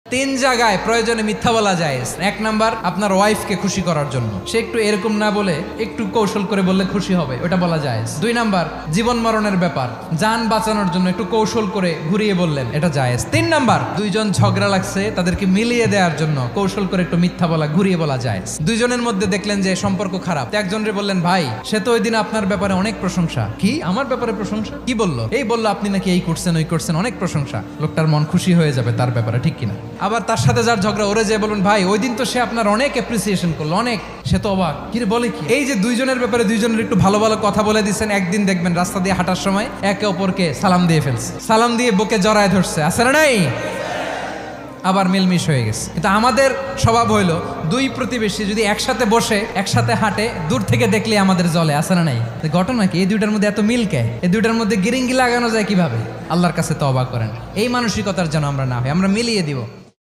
তিন জায়গায় প্রয়োজনে মিথ্যা বলা যায়। এক নাম্বার, আপনার ওয়াইফকে খুশি করার জন্য, সে একটু এরকম না বলে একটু কৌশল করে বললে খুশি হবে, ওটা বলা যায়। দুই নাম্বার, জীবন মরণের ব্যাপার, যান বাঁচানোর জন্য একটু কৌশল করে ঘুরিয়ে বললেন, এটা জায়েজ। তিন নাম্বার, দুইজন ঝগড়া লাগছে তাদেরকে মিলিয়ে দেওয়ার জন্য কৌশল করে একটু মিথ্যা বলা, ঘুরিয়ে বলা যায়। দুইজনের মধ্যে দেখলেন যে সম্পর্ক খারাপ, একজনরে বললেন, ভাই সে তো ওই দিন আপনার ব্যাপারে অনেক প্রশংসা। কি আমার ব্যাপারে প্রশংসা? কি বললো? এই বললো আপনি নাকি এই করছেন ওই করছেন, অনেক প্রশংসা। লোকটার মন খুশি হয়ে যাবে তার ব্যাপারে, ঠিক কিনা? আবার তার সাথে যার ঝগড়া, ওরে যে বলুন, ভাই ওই দিন তো সে আপনার অনেক অ্যাপ্রিসিয়েশন করলো, অনেক। সে তো অবাক, কি রে বলে কি? এই যে দুইজনের ব্যাপারে দুইজনের একটু ভালো ভালো কথা বলে দিচ্ছেন, একদিন দেখবেন রাস্তা দিয়ে হাঁটার সময় একে অপরকে সালাম দিয়ে ফেলছে, সালাম দিয়ে বুকে জড়ায় ধরছে, আছে না নাই? আবার মিলমিশ হয়ে গেছে। কিন্তু আমাদের স্বভাব হইলো, দুই প্রতিবেশী যদি একসাথে বসে একসাথে হাঁটে, দূর থেকে দেখলে আমাদের জ্বলে, আছে না নাই? ঘটনা কি? এই দুইটার মধ্যে এত মিল কে? এই দুইটার মধ্যে গিরিঙ্গি লাগানো যায় কিভাবে? আল্লাহর কাছে তওবা করেন, এই মানসিকতার যেন আমরা না হয়, আমরা মিলিয়ে দিব।